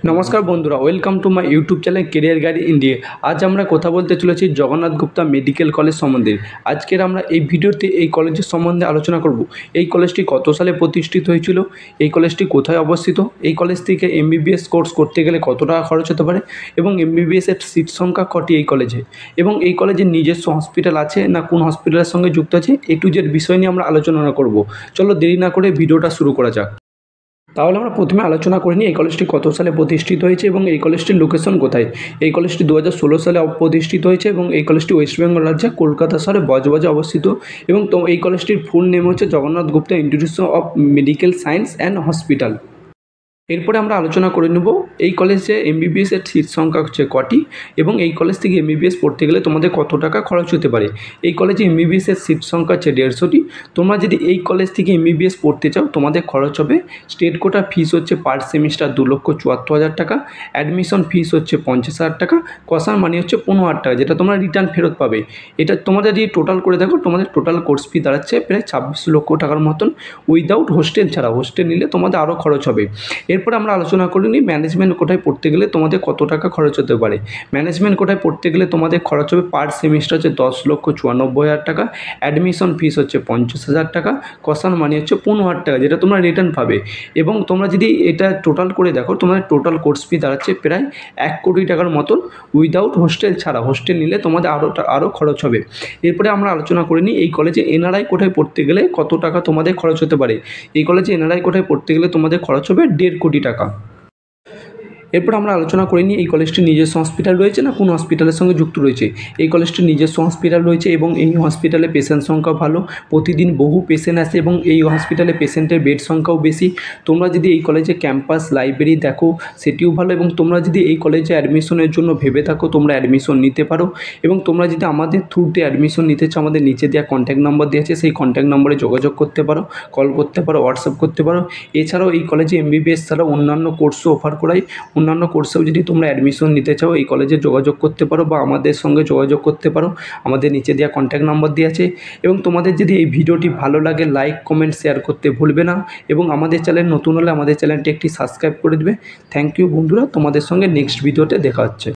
নমস্কার বন্ধুরা, welcome to my YouTube channel career guide India. আজ আমরা কথা বলতে চলেছি জগন্নাথ গুপ্তা মেডিকেল কলেজ সম্বন্ধে। আজকের আমরা এই ভিডিওতে এই কলেজের সম্বন্ধে আলোচনা করব। এই কলেজটি কত সালে প্রতিষ্ঠিত হয়েছিল, এই কলেজটি কোথায় অবস্থিত, এই কলেজ থেকে এমবিবিএস কোর্স করতে গেলে কত টাকা খরচ হতে পারে এবং এমবিবিএসের সিট সংখ্যা কটি এই কলেজে, এবং এই কলেজের নিজস্ব হসপিটাল আছে না কোন হসপিটালের সঙ্গে যুক্ত আছে, এ টু জেড বিষয় নিয়ে আমরা আলোচনা করব। চলো দেরি না করে ভিডিওটা শুরু করা যাক। তাহলে আমরা প্রথমে আলোচনা করে নিই এই কলেজটি কত সালে প্রতিষ্ঠিত হয়েছে এবং এই কলেজটির লোকেশন কোথায়। এই কলেজটি 2016 সালে প্রতিষ্ঠিত হয়েছে এবং এই কলেজটি ওয়েস্ট বেঙ্গল রাজ্যে কলকাতা শহরে বজবজে অবস্থিত। এবং তো এই কলেজটির ফুল নেম হচ্ছে Jagannath Gupta institute of medical science and hospital. এরপরে আমরা আলোচনা করে নেব এই কলেজে এমবিবিএসের সিট সংখ্যা হচ্ছে কটি এবং এই কলেজ থেকে এমবিবিএস পড়তে গেলে তোমাদের কত টাকা খরচ হতে পারে। এই কলেজে এমবিবিএসের সিট সংখ্যা হচ্ছে 150টি। তোমরা যদি এই কলেজ থেকে এমবিবিএস পড়তে চাও তোমাদের খরচ হবে, স্টেট কোটা ফিস হচ্ছে পার সেমিস্টার 2,74,000 টাকা, অ্যাডমিশন ফিস হচ্ছে 50,000 টাকা, কসার মানি হচ্ছে 15,000 টাকা, যেটা তোমরা রিটার্ন ফেরত পাবে। এটা তোমাদের যদি টোটাল করে দেখো তোমাদের টোটাল কোর্স ফি দাঁড়াচ্ছে প্রায় 26 লক্ষ টাকার মতন, উইদাউট হোস্টেল ছাড়া। হোস্টেল নিলে তোমাদের আরও খরচ হবে। এরপর আমরা আলোচনা করে নিই ম্যানেজমেন্ট কোটায় পড়তে গেলে তোমাদের কত টাকা খরচ হতে পারে। ম্যানেজমেন্ট কোটায় পড়তে গেলে তোমাদের খরচ হবে পার সেমিস্টার হচ্ছে 10,94,000 টাকা, অ্যাডমিশন ফিস হচ্ছে 50,000 টাকা, কসান মানি হচ্ছে 15,000 টাকা, যেটা তোমরা রিটার্ন পাবে। এবং তোমরা যদি এটা টোটাল করে দেখো তোমাদের টোটাল কোর্স ফি দাঁড়াচ্ছে প্রায় 1 কোটি টাকার মতন, উইদাউট হোস্টেল ছাড়া। হোস্টেল নিলে তোমাদের আরও খরচ হবে। এরপরে আমরা আলোচনা করে নিই এই কলেজে এনআরআই কোটায় পড়তে গেলে কত টাকা তোমাদের খরচ হতে পারে। এই কলেজে এনআরআই কোটায় পড়তে গেলে তোমাদের খরচ হবে 1.5 কোটি টাকা। এরপর আমরা আলোচনা করে নিই এই কলেজটির নিজস্ব হসপিটাল রয়েছে না কোন হসপিটালের সঙ্গে যুক্ত রয়েছে। এই কলেজটির নিজস্ব হসপিটাল রয়েছে এবং এই হসপিটালে পেশেন্ট সংখ্যা ভালো, প্রতিদিন বহু পেশেন্ট আসে এবং এই হসপিটালে পেশেন্টের বেড সংখ্যাও বেশি। তোমরা যদি এই কলেজে ক্যাম্পাস লাইব্রেরি দেখো সেটিও ভালো, এবং তোমরা যদি এই কলেজে অ্যাডমিশনের জন্য ভেবে থাকো তোমরা অ্যাডমিশন নিতে পারো। এবং তোমরা যদি আমাদের থ্রুতে অ্যাডমিশন নিতে চাও আমাদের নিচে দেওয়া কন্ট্যাক্ট নম্বর দেওয়া আছে, সেই কন্ট্যাক্ট নম্বরে যোগাযোগ করতে পারো, কল করতে পারো, হোয়াটসঅ্যাপ করতে পারো। এছাড়াও এই কলেজে এমবিবিএস ছাড়াও অন্যান্য কোর্সও অফার করায়। অন্যান্য কোর্সেও যদি তোমরা অ্যাডমিশন নিতে চাও এই কলেজে যোগাযোগ করতে পারো বা আমাদের সঙ্গে যোগাযোগ করতে পারো, আমাদের নিচে দেওয়া কন্ট্যাক্ট নাম্বার দেওয়া আছে। এবং তোমাদের যদি এই ভিডিওটি ভালো লাগে লাইক কমেন্ট শেয়ার করতে ভুলবে না, এবং আমাদের চ্যানেল নতুন হলে আমাদের চ্যানেলটি একটি সাবস্ক্রাইব করে দেবে। থ্যাংক ইউ বন্ধুরা, তোমাদের সঙ্গে নেক্সট ভিডিওতে দেখা হচ্ছে।